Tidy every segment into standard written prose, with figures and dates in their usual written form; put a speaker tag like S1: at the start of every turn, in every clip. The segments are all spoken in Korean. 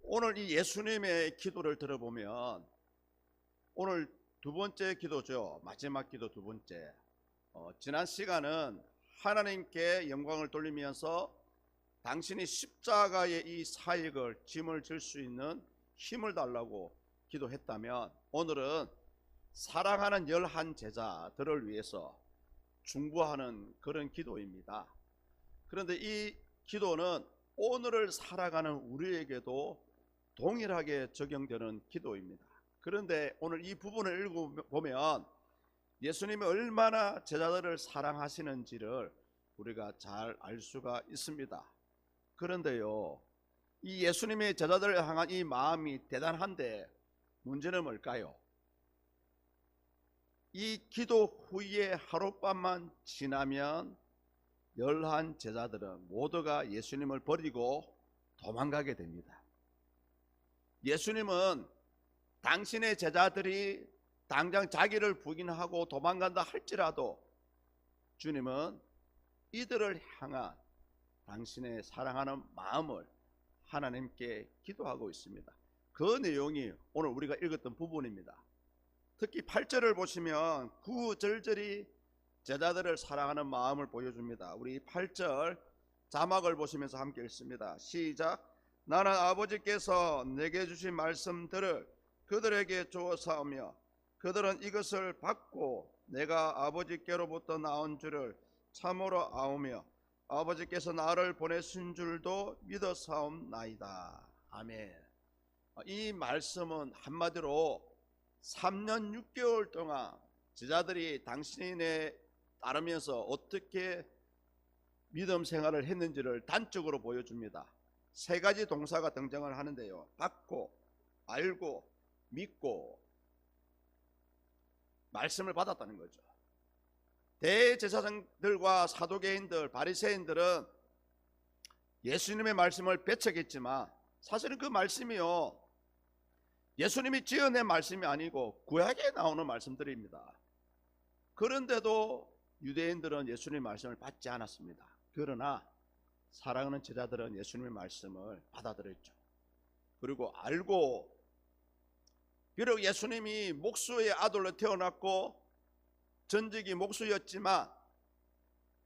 S1: 오늘 이 예수님의 기도를 들어보면 오늘 두 번째 기도죠. 마지막 기도 두 번째. 지난 시간은 하나님께 영광을 돌리면서 당신이 십자가의 이 사역을 짐을 질 수 있는 힘을 달라고 기도했다면, 오늘은 사랑하는 11 제자들을 위해서 중보하는 그런 기도입니다. 그런데 이 기도는 오늘을 살아가는 우리에게도 동일하게 적용되는 기도입니다. 그런데 오늘 이 부분을 읽어보면 예수님이 얼마나 제자들을 사랑하시는지를 우리가 잘 알 수가 있습니다. 그런데요, 이 예수님의 제자들을 향한 이 마음이 대단한데 문제는 뭘까요? 이 기도 후에 하룻밤만 지나면 11 제자들은 모두가 예수님을 버리고 도망가게 됩니다. 예수님은 당신의 제자들이 당장 자기를 부인하고 도망간다 할지라도 주님은 이들을 향한 당신의 사랑하는 마음을 하나님께 기도하고 있습니다. 그 내용이 오늘 우리가 읽었던 부분입니다. 특히 8절을 보시면 구절절이 제자들을 사랑하는 마음을 보여줍니다. 우리 8절 자막을 보시면서 함께 읽습니다. 시작. 나는 아버지께서 내게 주신 말씀들을 그들에게 주었사오며 그들은 이것을 받고 내가 아버지께로부터 나온 줄을 참으로 아오며 아버지께서 나를 보내신 줄도 믿어사옵나이다. 아멘. 이 말씀은 한마디로 3년 6개월 동안 제자들이 당신에 따르면서 어떻게 믿음 생활을 했는지를 단적으로 보여줍니다. 3가지 동사가 등장을 하는데요. 받고, 알고, 믿고, 말씀을 받았다는 거죠. 대제사장들과 사도개인들, 바리새인들은 예수님의 말씀을 배척했지만 사실은 그 말씀이요, 예수님이 지어낸 말씀이 아니고 구약에 나오는 말씀들입니다. 그런데도 유대인들은 예수님의 말씀을 받지 않았습니다. 그러나 사랑하는 제자들은 예수님의 말씀을 받아들였죠. 그리고 알고, 비록 예수님이 목수의 아들로 태어났고 전직이 목수였지만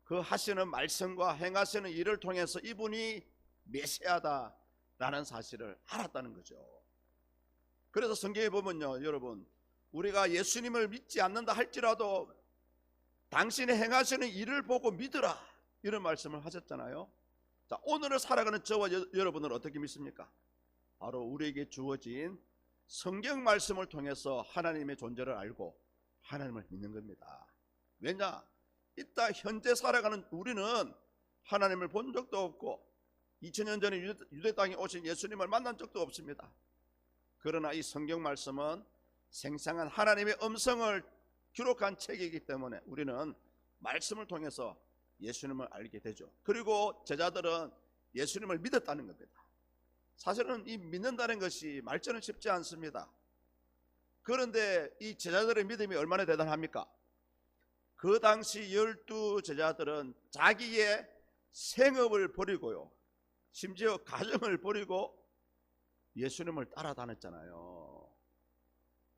S1: 그 하시는 말씀과 행하시는 일을 통해서 이분이 메시아다라는 사실을 알았다는 거죠. 그래서 성경에 보면요, 여러분, 우리가 예수님을 믿지 않는다 할지라도 당신이 행하시는 일을 보고 믿으라, 이런 말씀을 하셨잖아요. 자, 오늘을 살아가는 저와 여러분은 어떻게 믿습니까? 바로 우리에게 주어진 성경 말씀을 통해서 하나님의 존재를 알고 하나님을 믿는 겁니다. 왜냐? 이따 현재 살아가는 우리는 하나님을 본 적도 없고 2000년 전에 유대 땅에 오신 예수님을 만난 적도 없습니다. 그러나 이 성경 말씀은 생생한 하나님의 음성을 기록한 책이기 때문에 우리는 말씀을 통해서 예수님을 알게 되죠. 그리고 제자들은 예수님을 믿었다는 겁니다. 사실은 이 믿는다는 것이 말처럼 쉽지 않습니다. 그런데 이 제자들의 믿음이 얼마나 대단합니까? 그 당시 12 제자들은 자기의 생업을 버리고요, 심지어 가정을 버리고 예수님을 따라다녔잖아요.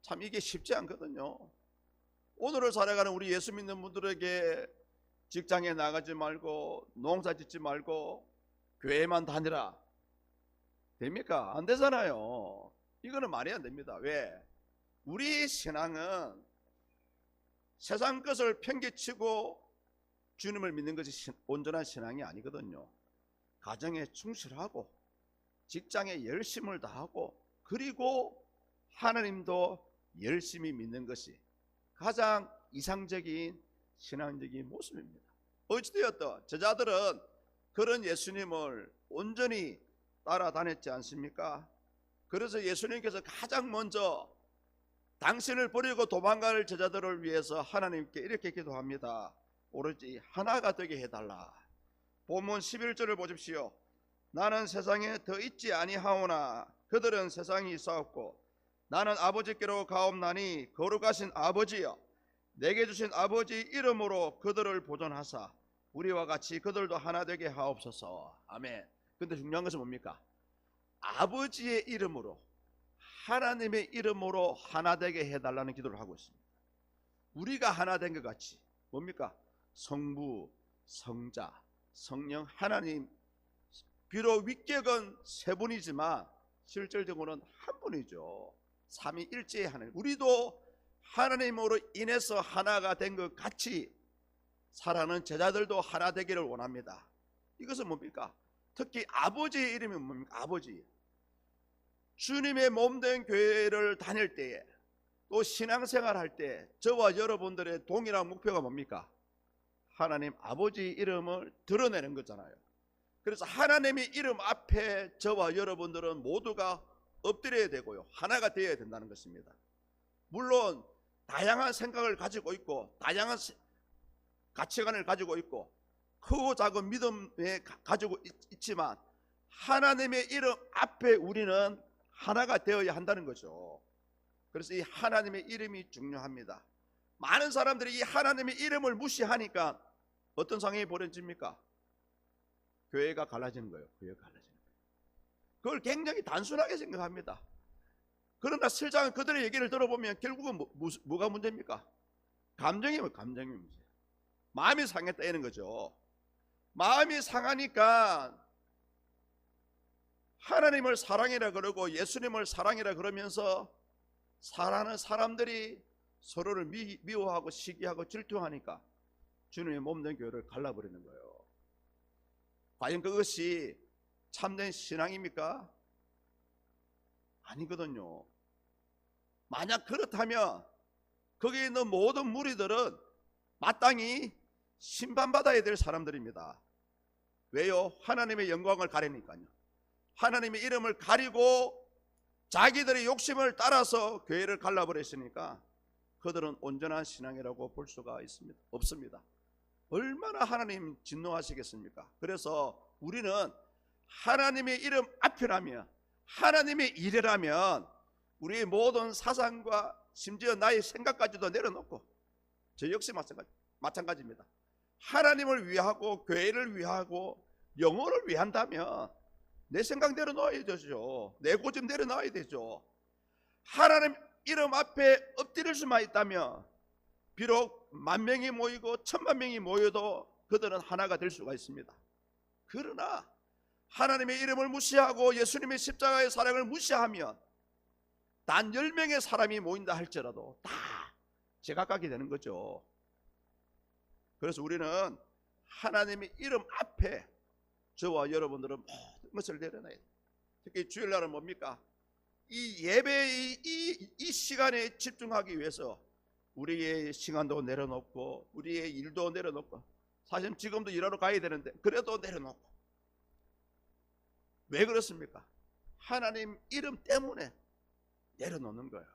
S1: 참 이게 쉽지 않거든요. 오늘을 살아가는 우리 예수 믿는 분들에게 직장에 나가지 말고 농사 짓지 말고 교회만 다니라 됩니까? 안 되잖아요. 이거는 말이 안 됩니다. 왜? 우리 신앙은 세상 것을 평기치고 주님을 믿는 것이 온전한 신앙이 아니거든요. 가정에 충실하고 직장에 열심을 다하고 그리고 하나님도 열심히 믿는 것이 가장 이상적인 신앙적인 모습입니다. 어찌되었든 제자들은 그런 예수님을 온전히 따라다녔지 않습니까? 그래서 예수님께서 가장 먼저 당신을 버리고 도망갈 제자들을 위해서 하나님께 이렇게 기도합니다. 오로지 하나가 되게 해달라. 본문 11절을 보십시오. 나는 세상에 더 있지 아니하오나 그들은 세상이 있사옵고 나는 아버지께로 가옵나니 거룩하신 아버지여 내게 주신 아버지 이름으로 그들을 보존하사 우리와 같이 그들도 하나 되게 하옵소서. 아멘. 근데 중요한 것은 뭡니까? 아버지의 이름으로, 하나님의 이름으로 하나 되게 해달라는 기도를 하고 있습니다. 우리가 하나 된 것 같이 뭡니까? 성부, 성자, 성령 하나님, 비록 위격은 세 분이지만 실질적으로는 한 분이죠. 삼위일체의 하나님. 우리도 하나님으로 인해서 하나가 된 것 같이 사랑하는 제자들도 하나 되기를 원합니다. 이것은 뭡니까? 특히 아버지의 이름이 뭡니까? 아버지. 주님의 몸된 교회를 다닐 때에, 또 신앙생활 할 때 저와 여러분들의 동일한 목표가 뭡니까? 하나님 아버지의 이름을 드러내는 거잖아요. 그래서 하나님의 이름 앞에 저와 여러분들은 모두가 엎드려야 되고요, 하나가 되어야 된다는 것입니다. 물론 다양한 생각을 가지고 있고 다양한 가치관을 가지고 있고 크고 작은 믿음에 가지고 있지만 하나님의 이름 앞에 우리는 하나가 되어야 한다는 거죠. 그래서 이 하나님의 이름이 중요합니다. 많은 사람들이 이 하나님의 이름을 무시하니까 어떤 상황이 벌어집니까? 교회가 갈라지는 거예요. 교회가 갈라지는 거예요. 그걸 굉장히 단순하게 생각합니다. 그러나 실상 그들의 얘기를 들어보면 결국은 뭐가 문제입니까? 감정이 문제. 마음이 상했다는 거죠. 마음이 상하니까 하나님을 사랑이라 그러고 예수님을 사랑이라 그러면서 사랑하는 사람들이 서로를 미워하고 시기하고 질투하니까 주님의 몸된 교회를 갈라버리는 거예요. 과연 그것이 참된 신앙입니까? 아니거든요. 만약 그렇다면 거기에 있는 모든 무리들은 마땅히 심판받아야 될 사람들입니다. 왜요? 하나님의 영광을 가리니까요. 하나님의 이름을 가리고 자기들의 욕심을 따라서 교회를 갈라버렸으니까 그들은 온전한 신앙이라고 볼 수가 없습니다. 얼마나 하나님 진노하시겠습니까? 그래서 우리는 하나님의 이름 앞이라면, 하나님의 일이라면 우리의 모든 사상과 심지어 나의 생각까지도 내려놓고, 저 역시 마찬가지입니다. 하나님을 위하고 교회를 위하고 영혼을 위한다면 내 생각 내려놓아야 되죠. 내 고집 내려놔야 되죠. 하나님 이름 앞에 엎드릴 수만 있다면 비록 10,000명이 모이고 10,000,000명이 모여도 그들은 하나가 될 수가 있습니다. 그러나 하나님의 이름을 무시하고 예수님의 십자가의 사랑을 무시하면 단 10명의 사람이 모인다 할지라도 다 제각각이 되는 거죠. 그래서 우리는 하나님의 이름 앞에 저와 여러분들은 모든 것을 내려놔야 돼요. 특히 주일날은 뭡니까? 이 예배의 이 시간에 집중하기 위해서 우리의 시간도 내려놓고 우리의 일도 내려놓고, 사실 지금도 일하러 가야 되는데 그래도 내려놓고. 왜 그렇습니까? 하나님 이름 때문에 내려놓는 거예요.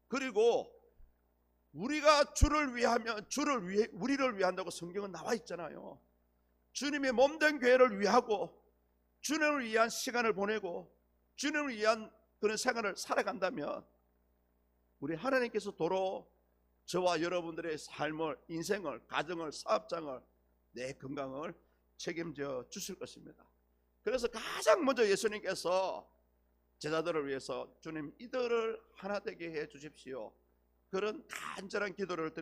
S1: 그리고 우리가 주를 위하면 우리를 위한다고 성경은 나와 있잖아요. 주님의 몸된 교회를 위하고 주님을 위한 시간을 보내고 주님을 위한 그런 생활을 살아간다면 우리 하나님께서 도로 저와 여러분들의 삶을, 인생을, 가정을, 사업장을, 내 건강을 책임져 주실 것입니다. 그래서 가장 먼저 예수님께서 제자들을 위해서 주님 이들을 하나 되게 해 주십시오, 그런 간절한 기도를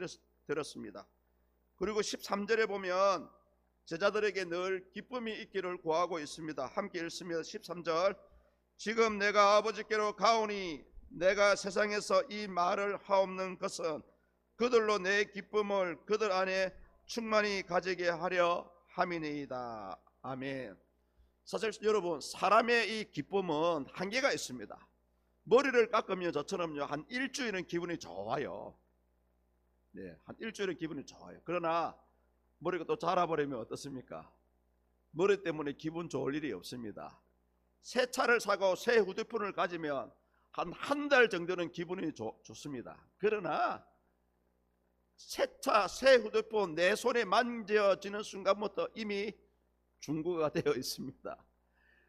S1: 드렸습니다. 그리고 13절에 보면 제자들에게 늘 기쁨이 있기를 구하고 있습니다. 함께 읽습니다. 13절. 지금 내가 아버지께로 가오니 내가 세상에서 이 말을 하옵는 것은 그들로 내 기쁨을 그들 안에 충만히 가지게 하려 함이니이다. 아멘. 사실 여러분, 사람의 이 기쁨은 한계가 있습니다. 머리를 깎으면 저처럼요 한 일주일은 기분이 좋아요. 네, 한 일주일은 기분이 좋아요. 그러나 머리가 또 자라버리면 어떻습니까? 머리 때문에 기분 좋을 일이 없습니다. 새 차를 사고 새 휴대폰을 가지면 한 달 정도는 기분이 좋습니다. 그러나 새 차, 새 휴대폰 내 손에 만져지는 순간부터 이미 중고가 되어 있습니다.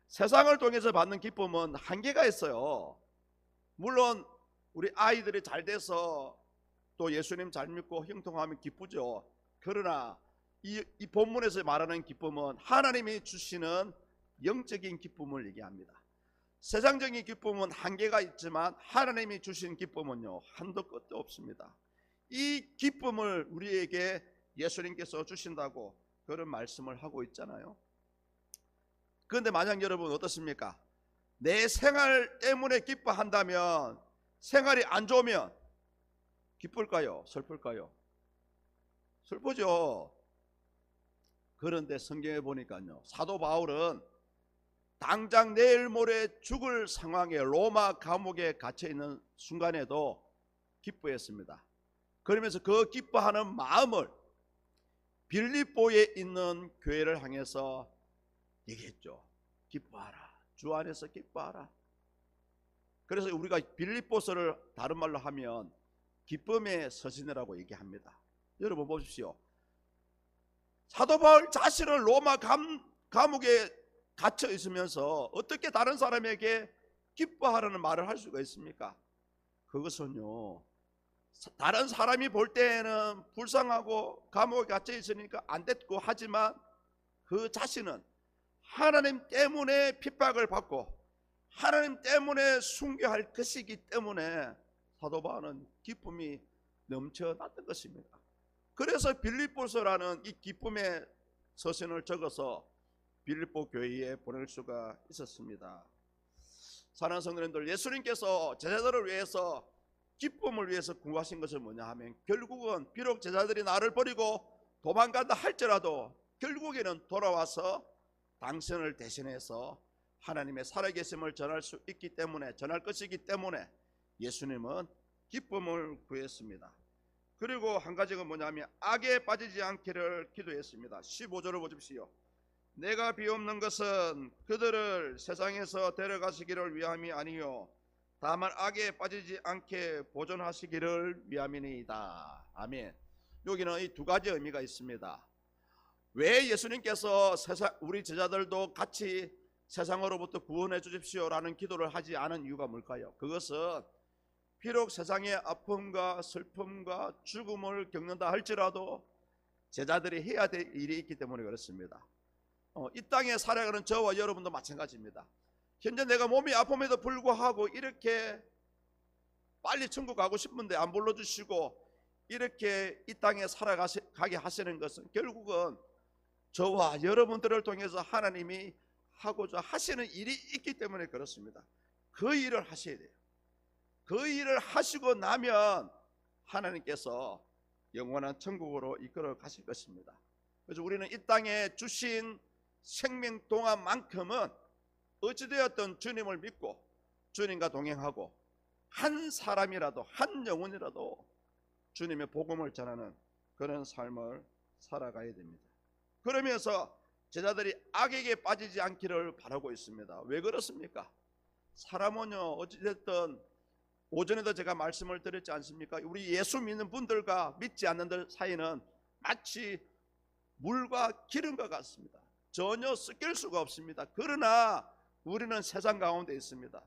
S1: 세상을 통해서 받는 기쁨은 한계가 있어요. 물론 우리 아이들이 잘 돼서 또 예수님 잘 믿고 형통하면 기쁘죠. 그러나 이 본문에서 말하는 기쁨은 하나님이 주시는 영적인 기쁨을 얘기합니다. 세상적인 기쁨은 한계가 있지만 하나님이 주신 기쁨은요, 한도 끝도 없습니다. 이 기쁨을 우리에게 예수님께서 주신다고 그런 말씀을 하고 있잖아요. 그런데 만약 여러분 어떻습니까? 내 생활 때문에 기뻐한다면 생활이 안 좋으면 기쁠까요? 슬플까요? 슬프죠. 그런데 성경에 보니까요, 사도 바울은 당장 내일 모레 죽을 상황에 로마 감옥에 갇혀 있는 순간에도 기뻐했습니다. 그러면서 그 기뻐하는 마음을 빌립보에 있는 교회를 향해서 얘기했죠. 기뻐하라. 주 안에서 기뻐하라. 그래서 우리가 빌립보서를 다른 말로 하면 기쁨의 서신이라고 얘기합니다. 여러분 보십시오. 사도 바울 자신은 로마 감옥에 갇혀 있으면서 어떻게 다른 사람에게 기뻐하라는 말을 할 수가 있습니까? 그것은요, 다른 사람이 볼 때에는 불쌍하고 감옥에 갇혀 있으니까 안 됐고 하지만 그 자신은 하나님 때문에 핍박을 받고 하나님 때문에 순교할 것이기 때문에 사도 바울은 기쁨이 넘쳐났던 것입니다. 그래서 빌립보서라는 이 기쁨의 서신을 적어서 빌립보 교회에 보낼 수가 있었습니다. 사랑하는 성도님들, 예수님께서 제자들을 위해서 기쁨을 위해서 구하신 것은 뭐냐 하면 결국은 비록 제자들이 나를 버리고 도망간다 할지라도 결국에는 돌아와서 당신을 대신해서 하나님의 살아계심을 전할 수 있기 때문에, 전할 것이기 때문에 예수님은 기쁨을 구했습니다. 그리고 한 가지가 뭐냐면 악에 빠지지 않기를 기도했습니다. 15절을 보십시오. 내가 비옵는 것은 그들을 세상에서 데려가시기를 위함이 아니요 다만 악에 빠지지 않게 보존하시기를 위함이니이다. 아멘. 여기는 이 두 가지 의미가 있습니다. 왜 예수님께서 우리 제자들도 같이 세상으로부터 구원해 주십시오라는 기도를 하지 않은 이유가 뭘까요? 그것은 비록 세상의 아픔과 슬픔과 죽음을 겪는다 할지라도 제자들이 해야 될 일이 있기 때문에 그렇습니다. 이 땅에 살아가는 저와 여러분도 마찬가지입니다. 현재 내가 몸이 아픔에도 불구하고 이렇게 빨리 천국 가고 싶은데 안 불러주시고 이렇게 이 땅에 살아가게 하시는 것은 결국은 저와 여러분들을 통해서 하나님이 하고자 하시는 일이 있기 때문에 그렇습니다. 그 일을 하셔야 돼요. 그 일을 하시고 나면 하나님께서 영원한 천국으로 이끌어 가실 것입니다. 그래서 우리는 이 땅에 주신 생명 동안만큼은 어찌되었든 주님을 믿고 주님과 동행하고 한 사람이라도 한 영혼이라도 주님의 복음을 전하는 그런 삶을 살아가야 됩니다. 그러면서 제자들이 악에게 빠지지 않기를 바라고 있습니다. 왜 그렇습니까? 사람은요 어찌됐든 오전에도 제가 말씀을 드렸지 않습니까? 우리 예수 믿는 분들과 믿지 않는 들 사이는 마치 물과 기름과 같습니다. 전혀 섞일 수가 없습니다. 그러나 우리는 세상 가운데 있습니다.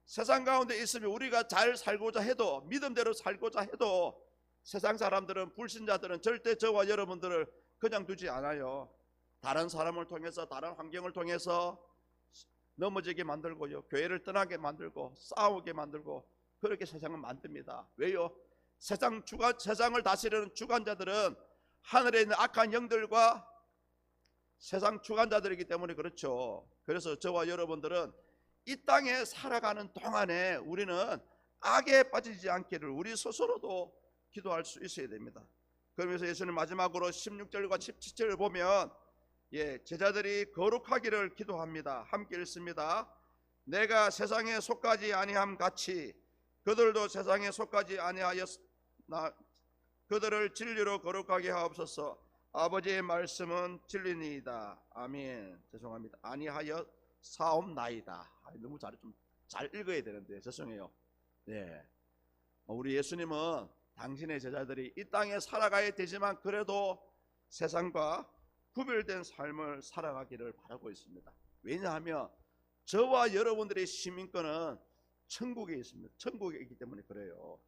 S1: 세상 가운데 있으면 우리가 잘 살고자 해도 믿음대로 살고자 해도 세상 사람들은 불신자들은 절대 저와 여러분들을 그냥 두지 않아요. 다른 사람을 통해서 다른 환경을 통해서 넘어지게 만들고요, 교회를 떠나게 만들고 싸우게 만들고 그렇게 세상을 만듭니다. 왜요? 세상을 다스리는 주관자들은 하늘에 있는 악한 영들과 세상 주관자들이기 때문에 그렇죠. 그래서 저와 여러분들은 이 땅에 살아가는 동안에 우리는 악에 빠지지 않기를 우리 스스로도 기도할 수 있어야 됩니다. 그러면서 예수님 마지막으로 16절과 17절을 보면 제자들이 거룩하기를 기도합니다. 함께 읽습니다. 내가 세상에 속하지 아니함 같이 그들도 세상에 속하지 아니하였나 그들을 진리로 거룩하게 하옵소서. 아버지의 말씀은 진리니이다. 아멘. 죄송합니다. 아니하여 사옵나이다. 너무 좀 잘 읽어야 되는데 죄송해요. 네. 우리 예수님은 당신의 제자들이 이 땅에 살아가야 되지만 그래도 세상과 구별된 삶을 살아가기를 바라고 있습니다. 왜냐하면 저와 여러분들의 시민권은 천국에 있습니다. 천국에 있기 때문에 그래요.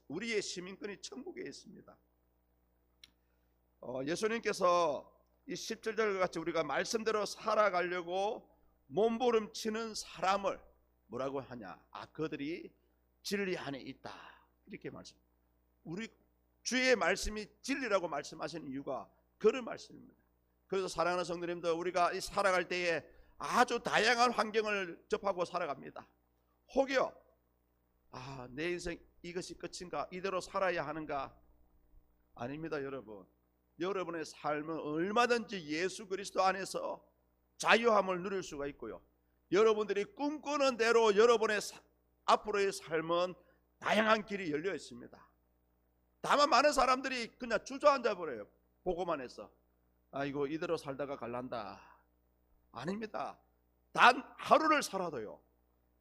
S1: 우리의 시민권이 천국에 있습니다. 예수님께서 이 17절과 같이 우리가 말씀대로 살아가려고 몸부림치는 사람을 뭐라고 하냐? 그들이 진리 안에 있다, 이렇게 말씀. 우리 주의 말씀이 진리라고 말씀하시는 이유가 그런 말씀입니다. 그래서 사랑하는 성도님들, 우리가 이 살아갈 때에 아주 다양한 환경을 접하고 살아갑니다. 혹여 내 인생 이것이 끝인가, 이대로 살아야 하는가? 아닙니다. 여러분, 여러분의 삶은 얼마든지 예수 그리스도 안에서 자유함을 누릴 수가 있고요, 여러분들이 꿈꾸는 대로 여러분의 앞으로의 삶은 다양한 길이 열려 있습니다. 다만 많은 사람들이 그냥 주저앉아 버려요. 보고만 해서 이거 이대로 살다가 갈란다. 아닙니다. 단 하루를 살아도요,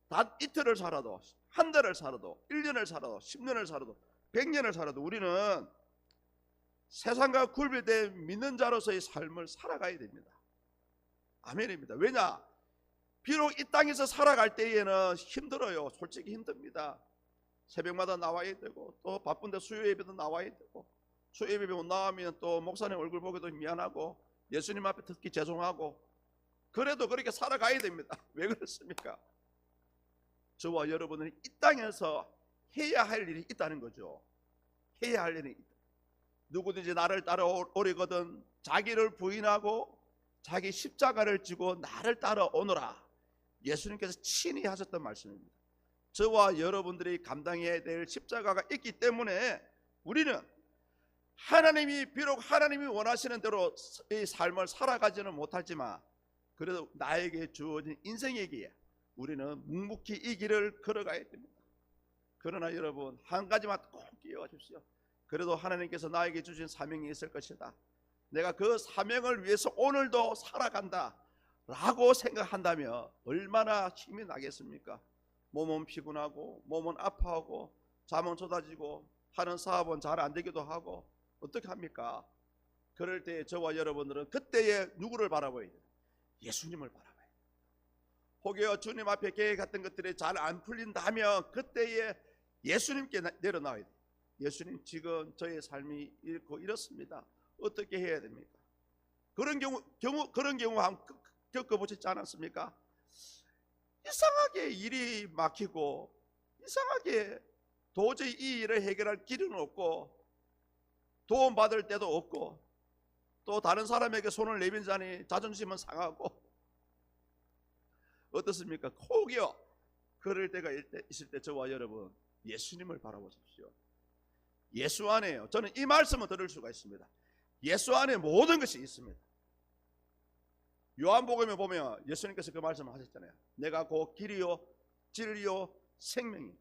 S1: 단 이틀을 살아도, 한 달을 살아도, 1년을 살아도, 10년을 살아도, 100년을 살아도 우리는 세상과 구별된 믿는 자로서의 삶을 살아가야 됩니다. 아멘입니다. 왜냐? 비록 이 땅에서 살아갈 때에는 힘들어요. 솔직히 힘듭니다. 새벽마다 나와야 되고, 또 바쁜데 수요 예배도 나와야 되고, 수요 예배 못 나오면 또 목사님 얼굴 보기도 미안하고, 예수님 앞에 특히 죄송하고, 그래도 그렇게 살아가야 됩니다. 왜 그렇습니까? 저와 여러분은 이 땅에서 해야 할 일이 있다는 거죠. 해야 할 일이 있다. 누구든지 나를 따라오려거든 자기를 부인하고 자기 십자가를 지고 나를 따라오너라. 예수님께서 친히 하셨던 말씀입니다. 저와 여러분들이 감당해야 될 십자가가 있기 때문에 우리는 비록 하나님이 원하시는 대로 이 삶을 살아가지는 못하지만, 그래도 나에게 주어진 인생에게 우리는 묵묵히 이 길을 걸어가야 됩니다. 그러나 여러분, 한 가지만 꼭 기억하십시오. 그래도 하나님께서 나에게 주신 사명이 있을 것이다, 내가 그 사명을 위해서 오늘도 살아간다 라고 생각한다면 얼마나 힘이 나겠습니까? 몸은 피곤하고, 몸은 아파하고, 잠은 쏟아지고, 하는 사업은 잘 안 되기도 하고, 어떻게 합니까? 그럴 때 저와 여러분들은 그때에 누구를 바라봐야 돼요? 예수님을 바라봐야 돼요. 혹여 주님 앞에 계획했던 것들이 잘 안 풀린다면 그때에 예수님께 내려놔야 돼요. 예수님, 지금 저의 삶이 이렇습니다. 어떻게 해야 됩니까? 그런 경우 한번 겪어보셨지 않았습니까? 이상하게 일이 막히고, 이상하게 도저히 이 일을 해결할 길은 없고, 도움 받을 때도 없고, 또 다른 사람에게 손을 내밀자니 자존심은 상하고, 어떻습니까? 혹여 그럴 때가 있을 때 저와 여러분, 예수님을 바라보십시오. 예수 안에요. 저는 이 말씀을 들을 수가 있습니다. 예수 안에 모든 것이 있습니다. 요한복음에 보면 예수님께서 그 말씀을 하셨잖아요. 내가 곧 길이요 진리요 생명이.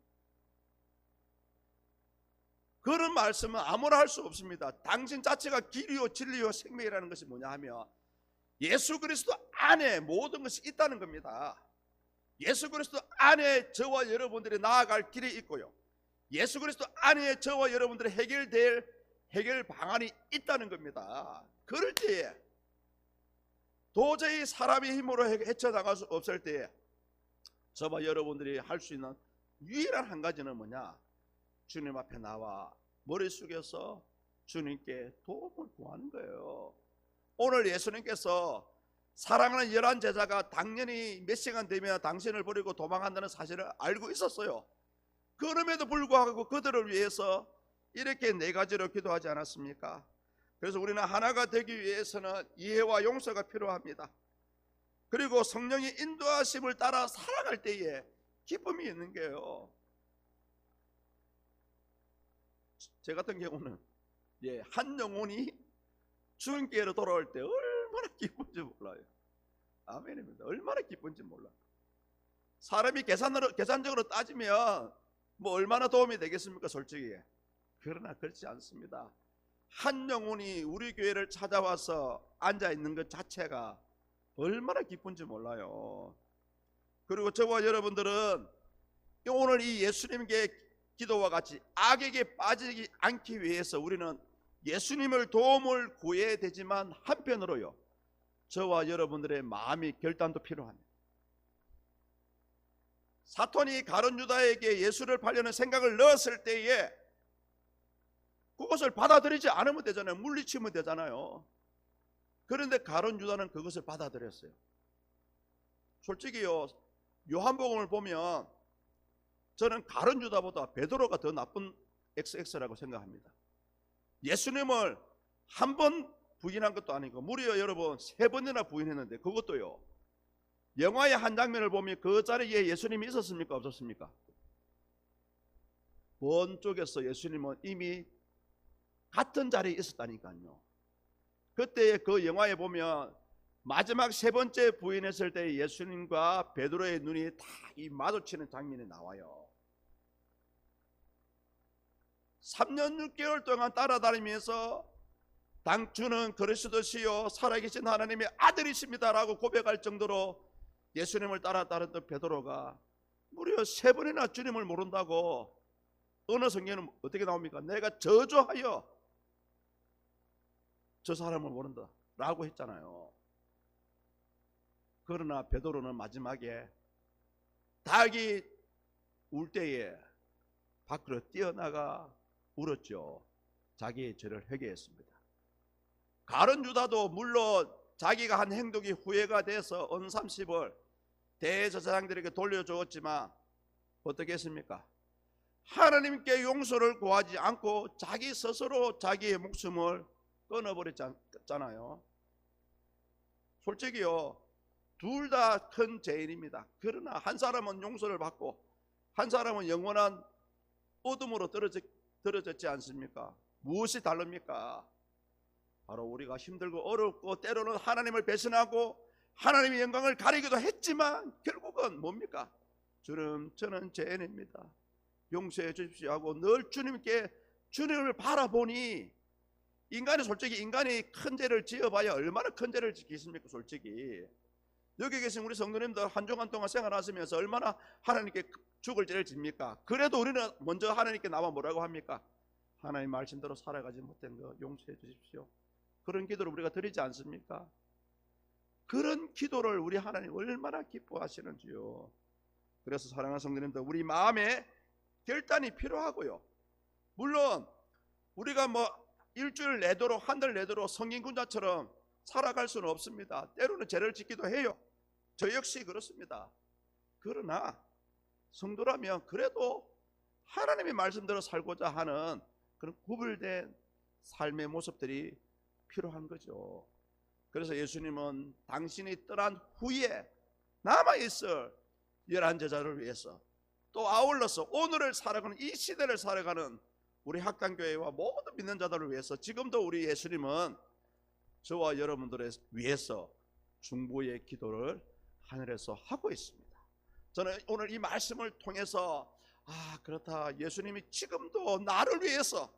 S1: 그런 말씀은 아무나 할 수 없습니다. 당신 자체가 길이요 진리요 생명이라는 것이 뭐냐 하면 예수 그리스도 안에 모든 것이 있다는 겁니다. 예수 그리스도 안에 저와 여러분들이 나아갈 길이 있고요, 예수 그리스도 안에 저와 여러분들의 해결될 해결 방안이 있다는 겁니다. 그럴 때에 도저히 사람의 힘으로 헤쳐나갈 수 없을 때에 저와 여러분들이 할 수 있는 유일한 한 가지는 뭐냐? 주님 앞에 나와 머리 숙여서 주님께 도움을 구하는 거예요. 오늘 예수님께서 사랑하는 11 제자가 당연히 몇 시간 되면 당신을 버리고 도망간다는 사실을 알고 있었어요. 그럼에도 불구하고 그들을 위해서 이렇게 4가지로 기도하지 않았습니까? 그래서 우리는 하나가 되기 위해서는 이해와 용서가 필요합니다. 그리고 성령의 인도하심을 따라 살아갈 때에 기쁨이 있는 게요. 제 같은 경우는 한 영혼이 주님께로 돌아올 때 얼마나 기쁜지 몰라요. 아멘입니다. 얼마나 기쁜지 몰라요. 사람이 계산적으로 따지면 뭐 얼마나 도움이 되겠습니까? 솔직히. 그러나 그렇지 않습니다. 한 영혼이 우리 교회를 찾아와서 앉아있는 것 자체가 얼마나 기쁜지 몰라요. 그리고 저와 여러분들은 오늘 이 예수님께 기도와 같이 악에게 빠지지 않기 위해서 우리는 예수님을 도움을 구해야 되지만 한편으로요, 저와 여러분들의 마음이 결단도 필요합니다. 사탄이 가룟 유다에게 예수를 팔려는 생각을 넣었을 때에 그것을 받아들이지 않으면 되잖아요. 물리치면 되잖아요. 그런데 가룟 유다는 그것을 받아들였어요. 솔직히요, 요한복음을 보면 저는 가룟 유다보다 베드로가 더 나쁜 XX라고 생각합니다. 예수님을 한 번 부인한 것도 아니고 무려 여러분 3번이나 부인했는데, 그것도요, 영화의 한 장면을 보면 그 자리에 예수님이 있었습니까? 없었습니까? 먼 쪽에서 예수님은 이미 같은 자리에 있었다니까요. 그때 그 영화에 보면 마지막 3번째 부인했을 때 예수님과 베드로의 눈이 다 이 마주치는 장면이 나와요. 3년 6개월 동안 따라다니면서 주는 그리스도시요 살아계신 하나님의 아들이십니다라고 고백할 정도로 예수님을 따랐던 베드로가 무려 3번이나 주님을 모른다고, 어느 성경에는 어떻게 나옵니까? 내가 저주하여 저 사람을 모른다 라고 했잖아요. 그러나 베드로는 마지막에 닭이 울 때에 밖으로 뛰어나가 울었죠. 자기의 죄를 회개했습니다. 가룟 유다도 물론 자기가 한 행동이 후회가 돼서 은 30을 대제사장들에게 돌려주었지만 어떻게 했습니까? 하나님께 용서를 구하지 않고 자기 스스로 자기의 목숨을 끊어버렸잖아요. 솔직히요, 둘 다 큰 죄인입니다. 그러나 한 사람은 용서를 받고 한 사람은 영원한 어둠으로 떨어졌지 않습니까? 무엇이 다릅니까? 바로 우리가 힘들고 어렵고 때로는 하나님을 배신하고 하나님의 영광을 가리기도 했지만 결국은 뭡니까? 저는 죄인입니다, 용서해 주십시오 하고 늘 주님을 바라보니, 솔직히 인간이 큰 죄를 지어봐야 얼마나 큰 죄를 지겠습니까? 솔직히 여기 계신 우리 성도님들 한 주간 동안 생활하시면서 얼마나 하나님께 죽을 죄를 집니까? 그래도 우리는 먼저 하나님께 나와 뭐라고 합니까? 하나님 말씀대로 살아가지 못한 거 용서해 주십시오. 그런 기도를 우리가 드리지 않습니까? 그런 기도를 우리 하나님 얼마나 기뻐하시는지요. 그래서 사랑하는 성도님들, 우리 마음에 결단이 필요하고요. 물론 우리가 일주일 내도록 한 달 내도록 성인군자처럼 살아갈 수는 없습니다. 때로는 죄를 짓기도 해요. 저 역시 그렇습니다. 그러나 성도라면 그래도 하나님의 말씀대로 살고자 하는 그런 구별된 삶의 모습들이 필요한 거죠. 그래서 예수님은 당신이 떠난 후에 남아있을 11제자를 위해서, 또 아울러서 오늘을 살아가는, 이 시대를 살아가는 우리 학당교회와 모든 믿는 자들을 위해서 지금도 우리 예수님은 저와 여러분들을 위해서 중보의 기도를 하늘에서 하고 있습니다. 저는 오늘 이 말씀을 통해서 그렇다, 예수님이 지금도 나를 위해서,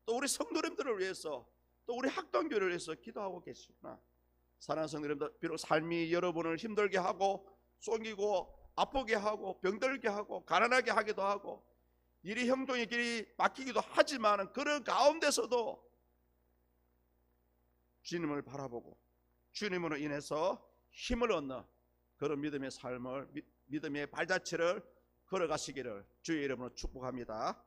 S1: 또 우리 성도님들을 위해서, 또 우리 학당교회를 위해서 기도하고 계시구나. 사랑하는 성도님들, 비록 삶이 여러분을 힘들게 하고 쏘기고 아프게 하고 병들게 하고 가난하게 하기도 하고 일이 형통의 길이 막히기도 하지만, 그런 가운데서도 주님을 바라보고 주님으로 인해서 힘을 얻는 그런 믿음의 삶을, 믿음의 발자취를 걸어가시기를 주의 이름으로 축복합니다.